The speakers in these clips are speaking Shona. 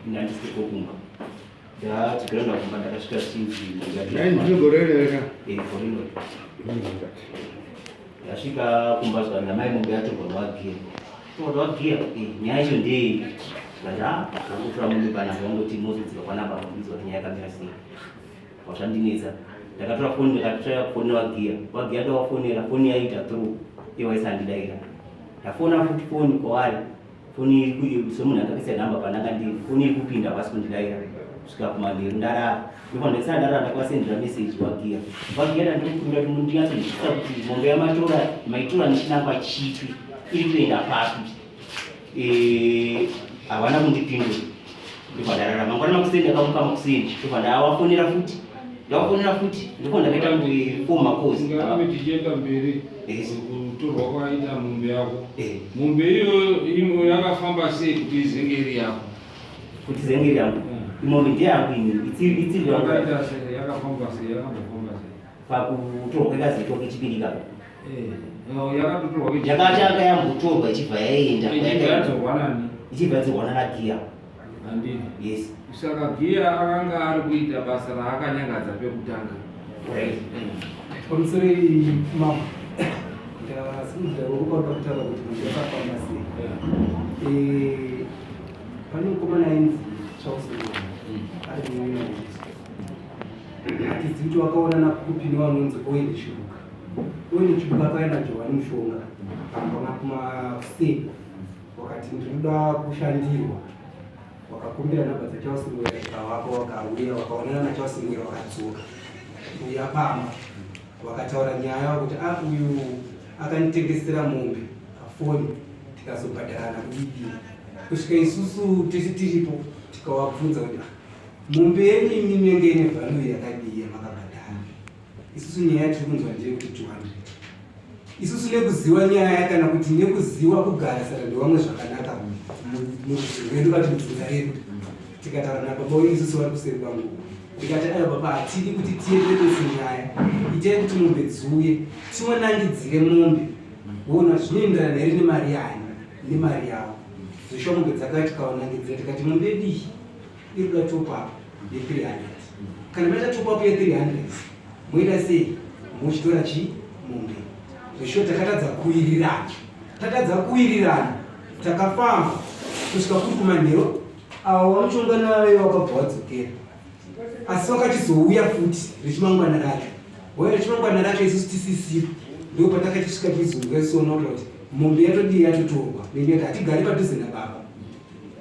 ndandisiko kumba ndatigirana kumba ndakasvika chinzi gorereka gorino ndasvika kumba zvana mai mombe yatorwa wagiya nyaya yacho ndei ndakutora mombe panapa wangoti mozodzika kwanapa kwambidzwa kuti nyaya yakamira sei wazvandinetsa ndakatora foni ndakatora wagiya ndawafonera foni yaita through iwaisandidaira ndafona futi foni kwaari foni somunhu akakaisa nhamba pananga ndiri foni iri kupinda pasi kundidaira kusvika kumanheru ndarara ndipo ndisana ndarara ndakavasendera meseji wagiya ndandikumbira kuti ndinyatsonzwisisa kuti mombe yamatora maitora nechinangwa chipi iri kuenda papi havana kundipindura ndipo ndarara mangwana makuseni ndakamuka makuseni ndipo ndawafonera futi ndipo ndakaita four makosi tichienda mberi kutorwa kwaita mombe yako mombe iyo yakafamba sei kuti izengeri yako kuti zengeri yangu mombe ndeyangu itsiri yakafamba sei yakambofamba sei pakutorwa kwekazito kechipiri kapo yakatotorwa yakatanga yambotorwa ichibva yaenda ichibva yadzorwana nagiya andini yes saka giya akanga ari kuita basa raakanyangadza pekutanga pamusoro mama ndasindirawokupa kutaura kuti ndakafamba sei pane mukomana ainzi chausina ari muuniversity atizivi kuti wakaona nakupini wanonzi oine chibuka akaenda johani mushonga kumasei wakati ndinoda kushandirwa wakakumbira nhamba dzachausingwera ikavako wakauya wakaonana nachausingwera wakadzoka uya pamba wakataura nyaya kuti uyu akanitengesera mombe pafoni tikazobhadharana kudidii kusvika isusu tese tiripo tikawabvunza kuti mombe yenyu imimi yenge ine vhalue yakadii yamakabhadhara isusu nyaya tiri kunzwa ndeyekuti 200 isusu nekuziva nyaya kana kuti nekuziva kugarisana ndevamwe zvakanaka muzvirwendo kati mubvunza redu tikataura nababa isusu vari kuseri kwangu ndikati ayo baba hatidi kuti tiendedese nyaya itai kuti mombe dziuye timonangidzire mombe kuona zvinoenderana here nemari yani nemari yavo zvisho mombe dzakati tikaonangidzira tikati mombe dii iri kuda topapo ye300 kana maita topapo ye300 moita sei muchitora chi mombe zvisho takatadza kuwirirana takafamba kusvika kuri kumanheru avo vamushongana vave vakabva vadzokera asi vakachizouya futi rechimangwana racho waya rechimangwana racho isusu tisisipo ndo patakachisvika tizunga isona kuti mombe yatodii yatotorwa nekuti hatigari padhuze nababa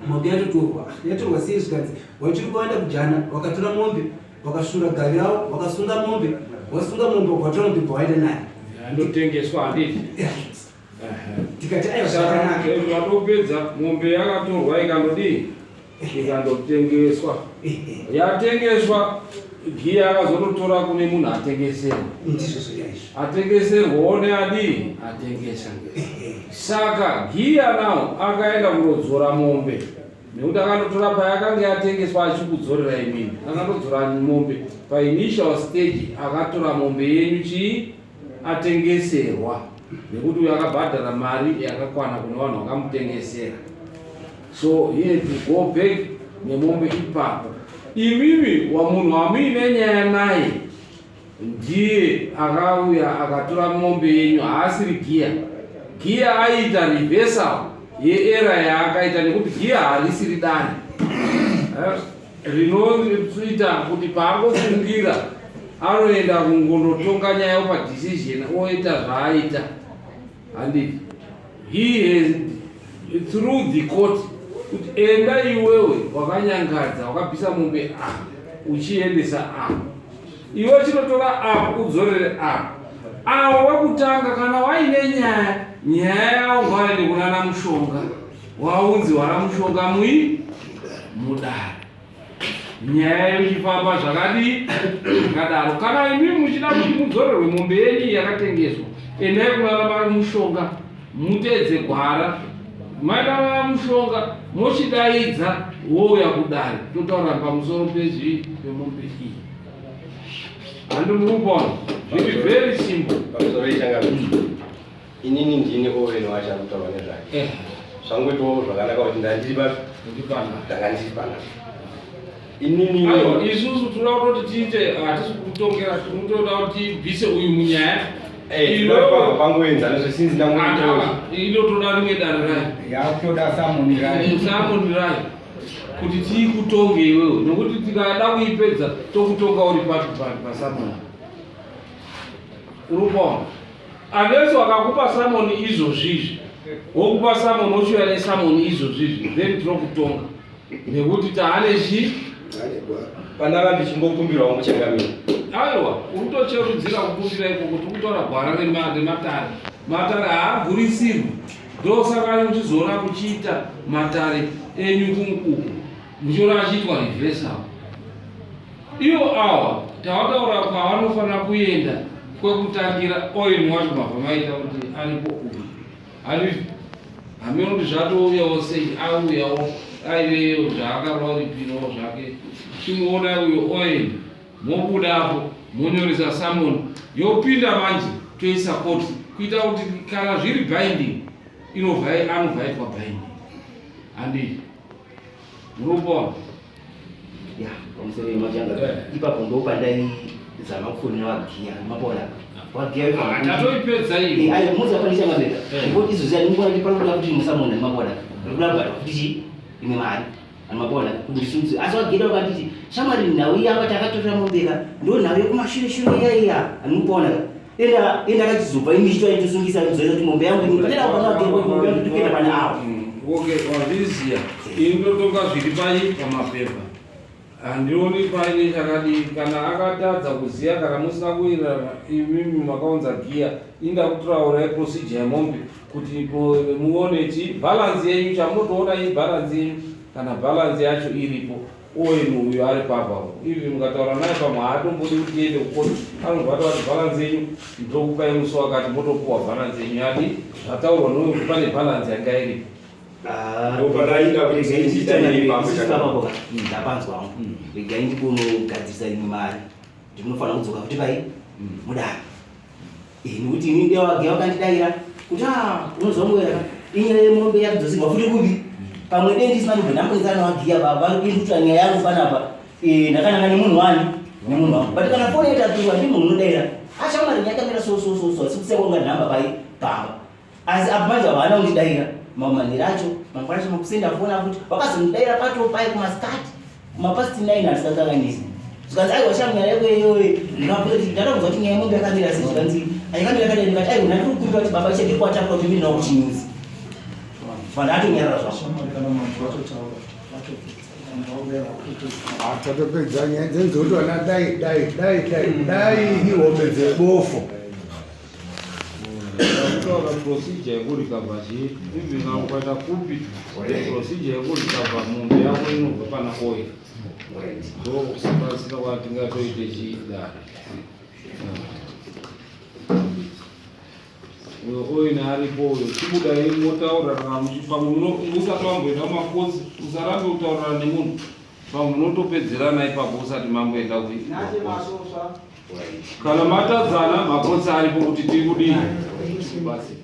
mombe yatorwa sei zvikanzi wachiri kuvaenda kujana wakatora mombe wakashura gavi ravo wakasunga mombe wasunga mombe wakatora mombe bvawaenda naye andotengeswa handiti tikati ayo zvakanaka vatopedza mombe yakatorwa ikandodii ikandotengeswa yatengeswa giya akazototora kune munhu atengesera atengeserwawo neadii atengesa saka giya nawo akaenda kunodzora mombe nekuti akandotora payakanga yatengeswa achikudzorera imini akandodzora mombe painitial stage akatora mombe yenyu chii atengeserwa nekuti uyo akabhadhara mari yakakwana kune vanhu vakamutengesera so here to go back nemombe ipapo imimi wamunhu wamuine nyaya naye ndiye akauya akatora mombe yenyu haasiri giya aita reversal yeera yaakaita nekuti giya harisiri dani rinoita kuti paangofungira anoenda kungonotonga nyaya padecision oita zvaaita handiti he has through the court kuti enda iwewe wakanyangadza wakabvisa mombe uchiendesa iwe chinotora udzorere avo wakutanga kana waine nyaya yavo ngavaende kunana mushonga waunzi wana mushonga mudare nyaya yochifamba zvakadii zvakadaro kana imi muchida kuti mudzorerwe mombe yenyu yakatengeswa endai kunana mushonga muteedze gwara maida mushonga mochidaidza wouya kudare totaura pamusoro pemombe iyi handi murupona zviri very simple inini ndini oveno vachakutaura nezvake zvangoitawo zvakanaka kuti ndandiri ndakandipana inini aiwa isusu tinoda kutoti tiite hatisi kutongera tinotoda kuti bvise uyu munyaya pangoenza nezvesinzi ilo toda rimwe dare rayo yakutoda samoni rayo kuti tiikutonge iwewe nokuti tikada kuipedza tokutonga uri pasamoni urupaona unless wakakupa samoni izvozvizvi wokupa samoni wochiuya nesamoni izvozvizvi then tinokutonga nekuti taane chi panaka ndichimbokumbirawo muchangamira aiwa urutocherudzira kukumbira iko kuti kutora gwara matare haagurisirwi ndosaka muchizoona kuchiita matare enyu kumukuku muchiona achiitwa reversal iwo awa tavataura kwavanofanira kuenda kwekutangira oil wacho mabva maita kuti aripo uyu arivi hameno kuti zvatouyawo sei auyawo aiveyo zvaakarwa ripinowo zvake chimuona uyo oil mobudapo monyoresa samoni yopinda manje toisa koti kuita kuti kana zviri binding anovhaitwa binding handii munopaona ya pamusoro yemachanga ipapo ndopandai zama kufonera wagiya mapona wagiya tatoipedza iyo ayo muzafanisha mabeka ngoti izvo ndingona kuti panoda kuti musamona mapona kulamba kuti imwe mari anmapona kundisuzi asi wageda wakati shamari nhau yanga takatora mobeka ndo nhau yekumashure iya anmupona enda akachizobva imichito aitosungisa kuzoita kuti mombe yangu inipatera panawageda mombe yangu tokenda pane awo wazviziya ini ndotonga zviri pai pamapepa handioni paine chakadii kana akatadza kuziya kana musina kuwirirana imimi makaunza giya inda kutoraurai procedure yemombe kuti muone chi balance yenyu chamunotoona iyi balance yenyu kana balance yacho iripo oinu uyo ari papapo ivi mukataura naye pamwe haatombodi kuti tiende kukoti anobvata kuti balance yenyu ndokupai musi wakati motopuwa balance yenyu yadi zvataurwa noyo kuti pane balance yanga iripo ndapanzwawo regai ndikunogadzirisa imwe mari ndinofanira kudzoka kuti pai mudaro nekuti ini ndewagea wakandidayira kuti unozomwera inyaya yemombe yakudzosirwa futi kupi pamwe dei ndisina ndobvenamboenzana wagiya baba ndikuita nyaya yangu panapa ndakananga nemunhu wani nemunhu wangu but kana foni yataturwa ndi munhu unodayira achamari nyakamira so sikusekonga nhamba pai pamba asi apo manje havana kundidayira mamanhiri acho mangwanacho makusenda fona kuti wakazondidaira pato pai kumasikati kumapasti 9 asikakanganisi zvikanzi aiwa shangu nyaya yako iyoyo ndinoti ndatakuza kuti nyaya yemombe yakamira sei zvikanzi aikamira kadai ndikati aiwa ndandikukumbira kuti baba cheke kwatakura kuti ndinawo kuchinyuzi vandatonyarara tatopedza nyaya dzenzotwana dai ihombe dzebofo kutaura procedure yekurikavha chii ivi kana ukaita kupi procedure yekurikavha mombe yako inobva pana oil ndosakasina kwatingatoite chiidari uyo oil aripo uyo chibudai motaura pamwe usati wamboenda kumakotsi usarambe kutaurana nemunhu pamwe unotopedzerana ipapo usati mamboenda kana matadzana makotsi aripo kuti tiri kudini basi